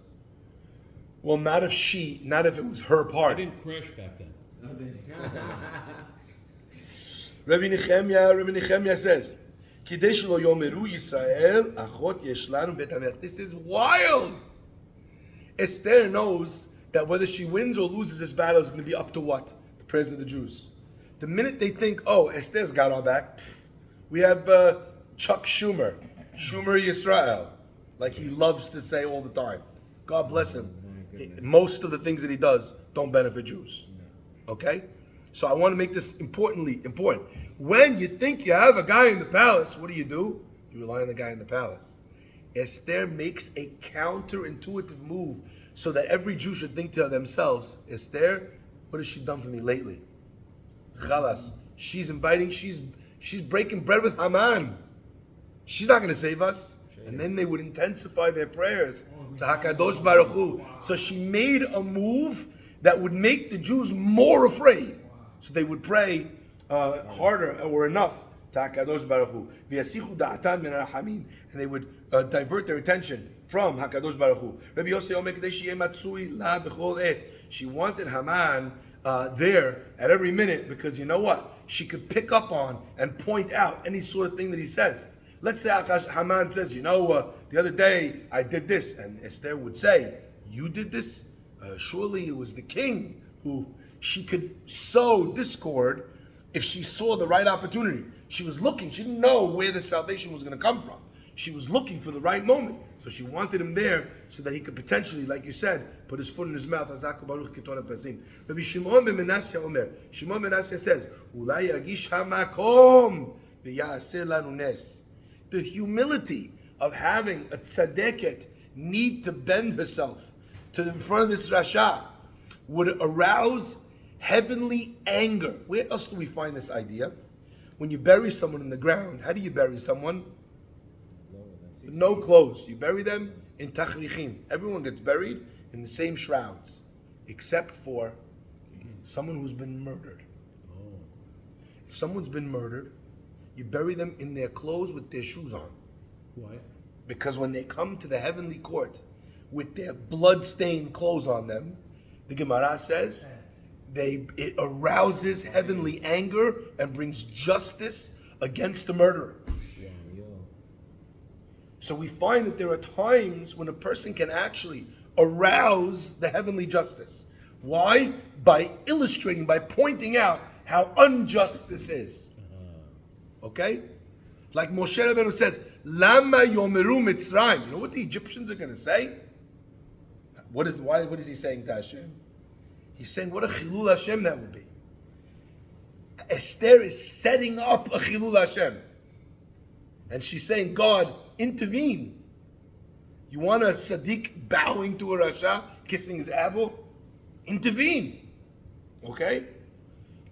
Well, not if it was her I party. didn't crash back then. No, Rabbi Nechemia says, "Kidei shelo yomeru Yisrael, achot yesh lanu bet hamelech." This is wild. Esther knows that whether she wins or loses this battle is going to be up to what? The prayers of the Jews. The minute they think, oh, Esther's got our back, we have Chuck Schumer Yisrael, like he loves to say all the time. God bless him. Most of the things that he does don't benefit Jews. Okay? So I want to make this important. When you think you have a guy in the palace, what do? You rely on the guy in the palace. Esther makes a counterintuitive move so that every Jew should think to themselves, Esther, what has she done for me lately? Chalas. She's breaking bread with Haman. She's not going to save us. And then they would intensify their prayers to Hakadosh Baruch Hu. So she made a move that would make the Jews more afraid. So they would pray harder or enough to Hakadosh Baruch Hu. V'yasichu da'atan min rahamim, and they would divert their attention from Hakadosh Baruch Hu. Rabbi Yossi Omer Kedei sheyeh matzui la b'chol et. She wanted Haman there at every minute because you know what? She could pick up on and point out any sort of thing that he says. Let's say Haman says, the other day I did this, and Esther would say, you did this? Surely it was the king who she could sow discord if she saw the right opportunity. She was looking, she didn't know where the salvation was going to come from. She was looking for the right moment. So she wanted him there so that he could potentially, like you said, put his foot in his mouth. Rabbi Shimon ben Menashe Omer. Shimon ben Menashe says, Ulai yagish hamakom v'ya'aseh lanu nes. The humility of having a tzaddiket need to bend herself to in front of this rasha would arouse heavenly anger. Where else do we find this idea? When you bury someone in the ground, how do you bury someone? With no clothes. You bury them in tachrichim. Everyone gets buried in the same shrouds, except for someone who's been murdered. If someone's been murdered, you bury them in their clothes with their shoes on. Why? Because when they come to the heavenly court with their blood-stained clothes on them, the Gemara says it arouses heavenly anger and brings justice against the murderer. Yeah, yo. So we find that there are times when a person can actually arouse the heavenly justice. Why? By illustrating, by pointing out how unjust this is. Okay? Like Moshe Rabbeinu says, Lama yomeru Mitzrayim. You know what the Egyptians are going to say? What is he saying to Hashem? He's saying, what a chilul Hashem that would be. Esther is setting up a chilul Hashem. And she's saying, God, intervene. You want a tzaddik bowing to a rasha, kissing his apple? Intervene. Okay?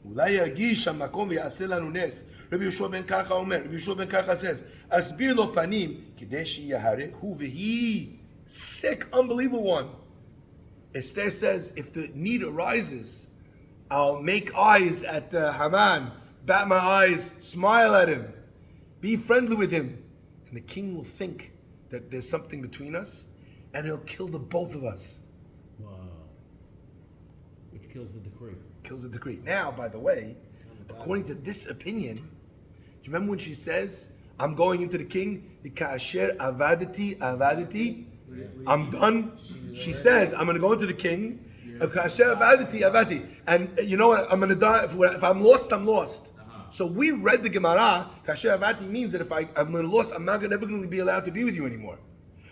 אולי ירגיש המקום ויעשה לנו נס. רבי יהושע בן קרחה אומר, רבי יהושע בן קרחה says, אסביר לו פנים, כדי שיהרג הוא והיא. Sick, unbelievable one. Esther says, if the need arises, I'll make eyes at Haman, bat my eyes, smile at him, be friendly with him. And the king will think that there's something between us, and he'll kill the both of us. Wow. Which kills the decree. Kills the decree. Now, by the way, according to this opinion, do you remember when she says, I'm going into the king, Kasher avadati, I'm done. She says, I'm going to go into the king, Kasher avadati. And you know what? I'm going to die. If I'm lost, I'm lost. So we read the Gemara, Kasher avati means that if I'm lost, I'm never going to be allowed to be with you anymore.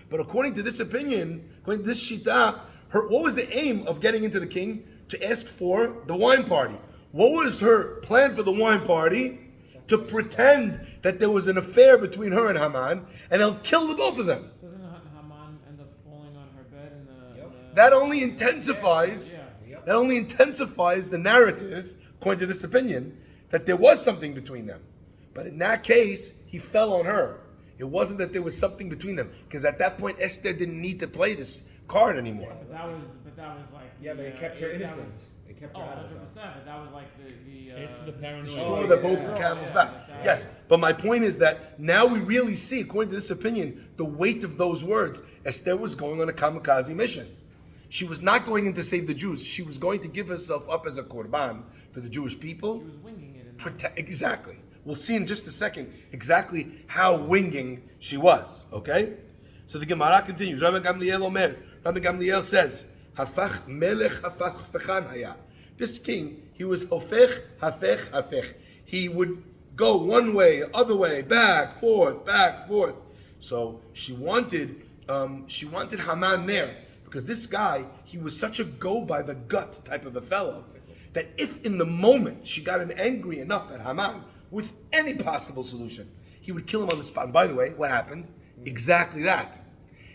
But according to this opinion, according to this shita, what was the aim of getting into the king? To ask for the wine party. What was her plan for the wine party? To pretend that there was an affair between her and Haman, and he'll kill the both of them. Doesn't Haman end up falling on her bed in the That only intensifies. That only intensifies the narrative, according to this opinion, that there was something between them. But in that case, he fell on her. It wasn't that there was something between them, because at that point Esther didn't need to play this card anymore. But that was like Yeah, but it kept her that was- innocence. It kept her Oh, out of 100%. that. But that was like the It's the paranoia. Straw that broke the camel's back. Yes, but my point is that now we really see, according to this opinion, the weight of those words. Esther was going on a kamikaze mission. She was not going in to save the Jews. She was going to give herself up as a korban for the Jewish people. She was winging it. Exactly. We'll see in just a second exactly how winging she was. Okay? So the Gemara continues. Rabbi Gamliel says, Hafach melech hafach fechan haya. This king, he was hofech, hafech. He would go one way, other way, back, forth. So she wanted Haman there, because this guy, he was such a go by the gut type of a fellow, that if in the moment she got him angry enough at Haman with any possible solution, he would kill him on the spot. And by the way, what happened? Exactly that.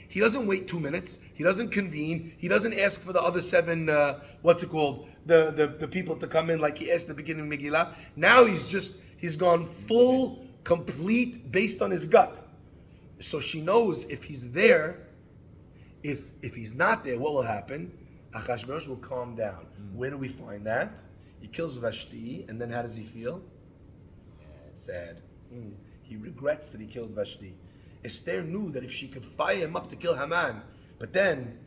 He doesn't wait 2 minutes. He doesn't convene. He doesn't ask for the other 7, the people to come in like he asked in the beginning of Megillah. Now he's gone full, complete, based on his gut. So she knows if he's there, if he's not there, what will happen? Achashverosh will calm down. Where do we find that? He kills Vashti, and then how does he feel? Sad. He regrets that he killed Vashti. Esther knew that if she could fire him up to kill Haman, but then,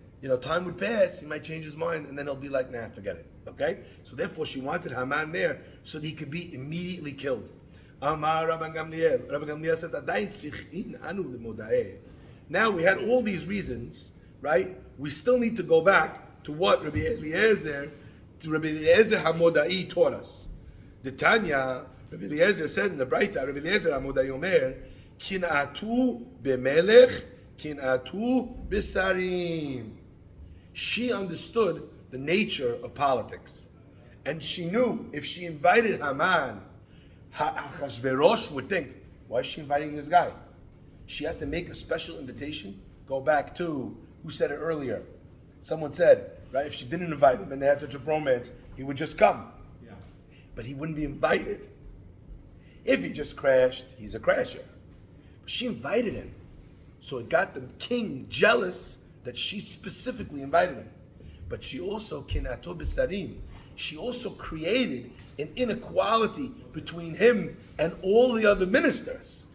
time would pass, he might change his mind, and then he'll be like, nah, forget it. Okay? So therefore, she wanted Haman there so that he could be immediately killed. Amar Rabbi Gamliel. Rabbi Gamliel said, "Adayin tzrichin anu limoda'eh." Now we had all these reasons, right? We still need to go back to what Rabbi Eliezer Hamodai taught us. The Tanya, Rabbi Eliezer said in the Braita, Rabbi Eliezer Hamodai Omer, Kin'atu b'melech, kin'atu b'sarim. She understood the nature of politics. And she knew if she invited Haman, Achashverosh would think, why is she inviting this guy? She had to make a special invitation. Go back to, who said it earlier? Someone said, right, if she didn't invite him and they had such a bromance, he would just come. Yeah. But he wouldn't be invited. If he just crashed, he's a crasher. But she invited him. So it got the king jealous that she specifically invited him. But she also, kinato b'sarim, she also created an inequality between him and all the other ministers.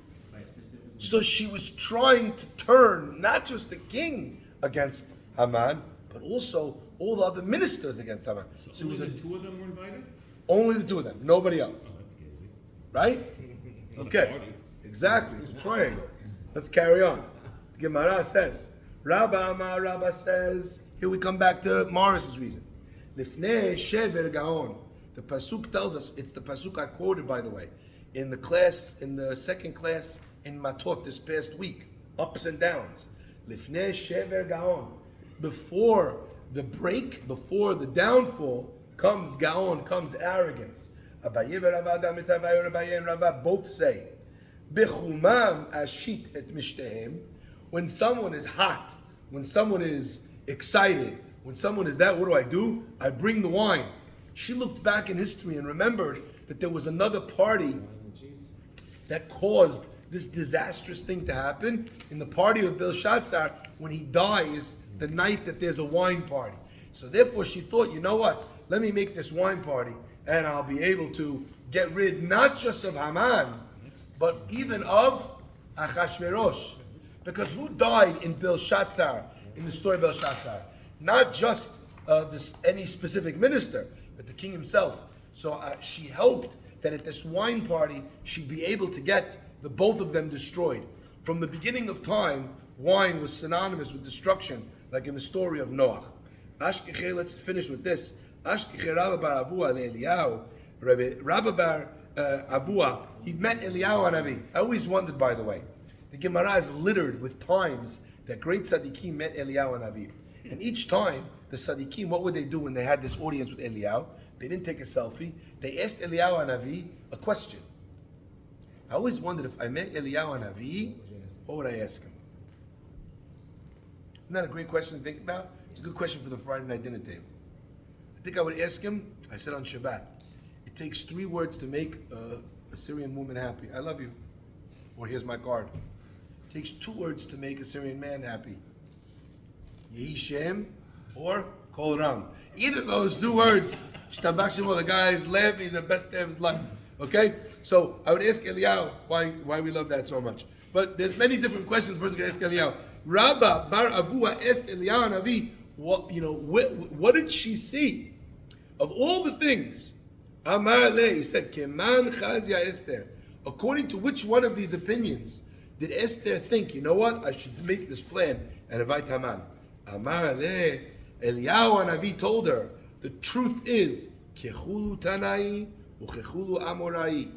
So she was trying to turn not just the king against Haman, but also all the other ministers against Haman. So So it only was the two of them were invited? only the two of them, nobody else. Oh, that's crazy. Right? It's not a Okay. party. Exactly. It's a triangle. Let's carry on. Gemara says, Rabba says, here we come back to Morris's reason. Lifnei shever gaon. The pasuk tells us, it's the pasuk I quoted, by the way, in the second class in Matot this past week. Ups and downs. Lifnei shever gaon. Before the break, before the downfall, comes gaon, comes arrogance. Abaye v'Rava Amitavayo Abaye and Rava both say, Bechumam ashit et mishtehem. When someone is hot, when someone is excited, when someone is that, what do? I bring the wine. She looked back in history and remembered that there was another party that caused this disastrous thing to happen in the party of Belshazzar when he dies the night that there's a wine party. So therefore she thought, you know what? Let me make this wine party and I'll be able to get rid not just of Haman, but even of Achashverosh. Because who died in Belshazzar, in the story of Belshazzar? Not just any specific minister, but the king himself. So she hoped that at this wine party, she'd be able to get the both of them destroyed. From the beginning of time, wine was synonymous with destruction, like in the story of Noah. Ashkeche, let's finish with this. Ashkeche Rabba bar Avua le'Eliyahu. Rabba bar Avua, he met Eliyahu Hanavi. I always wondered, by the way, the Gemara is littered with times that great tzaddikim met Eliyahu Hanavi. And each time, the tzaddikim, what would they do when they had this audience with Eliyahu? They didn't take a selfie. They asked Eliyahu Hanavi a question. I always wondered if I met Eliyahu Hanavi, what would I ask him? Isn't that a great question to think about? It's a good question for the Friday night dinner table. I think I would ask him, I said on Shabbat, it takes 3 words to make a Syrian woman happy. I love you. Or here's my card. It takes 2 words to make a Syrian man happy. Yehi Shem or Kol Ram. Either of those 2 words, Shtabach Shemo, the guy is laughing the best day of his life. Okay? So I would ask Eliyahu why we love that so much. But there's many different questions a person can ask Eliyahu. Rabba bar Avua asked Eliyahu Hanavi, what did she see? Of all the things, Amar Le, he said, Keman Chazia Esther. According to which one of these opinions did Esther think, you know what, I should make this plan and invite Haman? Amar Le, Eliyahu Hanavi told her, the truth is, Kechulu Tanai uKechulu Amorai.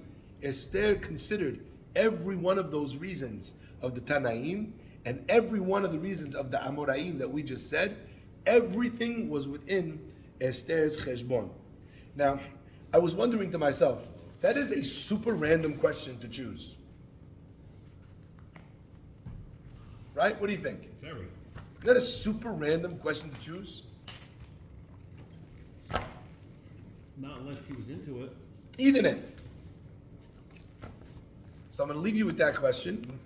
Esther considered every one of those reasons of the Tanaim and every one of the reasons of the Amoraim that we just said. Everything was within Esther's cheshbon. Now, I was wondering to myself, that is a super random question to choose. Right? What do you think? Very. Isn't that a super random question to choose? Not unless he was into it. Even if. So I'm going to leave you with that question.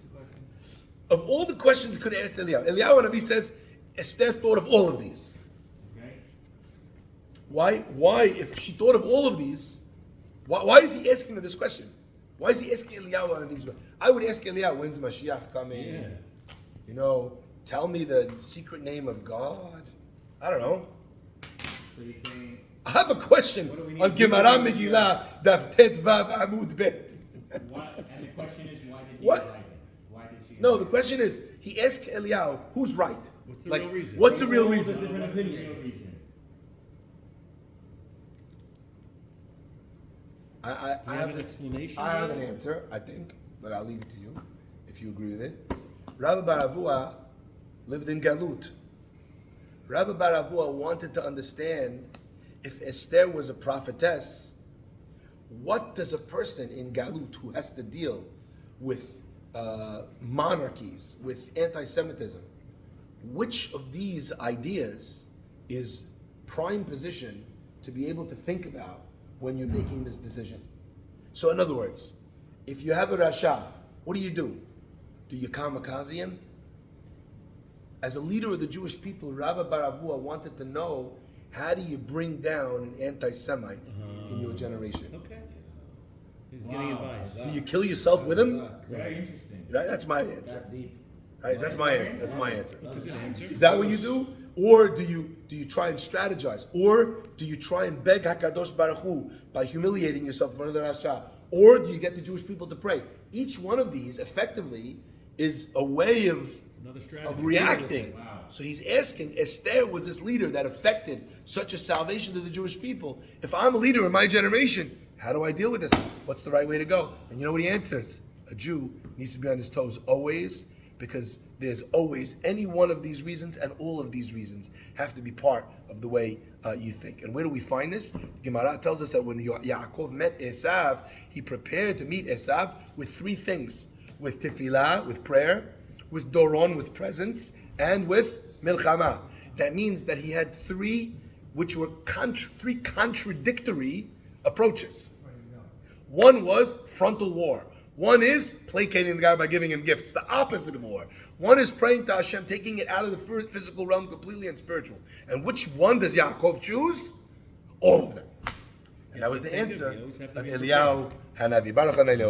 Of all the questions you could ask Eliyahu, Eliyahu Hanavi says, Esther thought of all of these. Okay. Why, if she thought of all of these, why is he asking her this question? Why is he asking Eliyahu one of these? I would ask Eliyahu, when's Mashiach coming? Yeah. You know, tell me the secret name of God. I don't know. So you're saying, I have a question What do we need on to do? Gemara Megillah, Daf Tet Vav Amud Bet. why, and the question is, why did he What? invite it? Why did she? No, the question is, he asks Eliyahu, who's right? What's the real reason? What's the real All the reason? different What's the real opinions. reason? I Do you have an explanation? I have Joe? an answer, I think, but I'll leave it to you if you agree with it. Rabbi Bar Avua lived in Galut. Rabbi Bar Avua wanted to understand if Esther was a prophetess, what does a person in Galut who has to deal with monarchies, with anti-Semitism, which of these ideas is prime position to be able to think about when you're making this decision? So in other words, if you have a Rasha, what do? Do you kamikaze him? As a leader of the Jewish people, Rabbi Bar Avua wanted to know, how do you bring down an anti-Semite in your generation? Okay. He's getting advice. Do you kill yourself with him? Very interesting. Right, that's my answer. That's deep. Right, that's my answer. That's my answer. That's a good answer. Is that what you do? Or do you try and strategize? Or do you try and beg HaKadosh Baruch Hu by humiliating yourself in front of the Rasha? Or do you get the Jewish people to pray? Each one of these effectively is a way of Another strategy. of reacting. Wow. So he's asking, Esther was this leader that affected such a salvation to the Jewish people. If I'm a leader in my generation, how do I deal with this? What's the right way to go? And you know what he answers? A Jew needs to be on his toes always, because there's always any one of these reasons, and all of these reasons have to be part of the way you think. And where do we find this? Gemara tells us that when Yaakov met Esav, he prepared to meet Esav with three things: with tefillah, with prayer; with doron, with presents; and with milchama. That means that he had three, which were three contradictory approaches. One was frontal war. One is placating the guy by giving him gifts, the opposite of war. One is praying to Hashem, taking it out of the physical realm completely and spiritual. And which one does Yaakov choose? All of them. And that was the answer of Eliyahu Hanavi. Baruch Hanei Le'olam.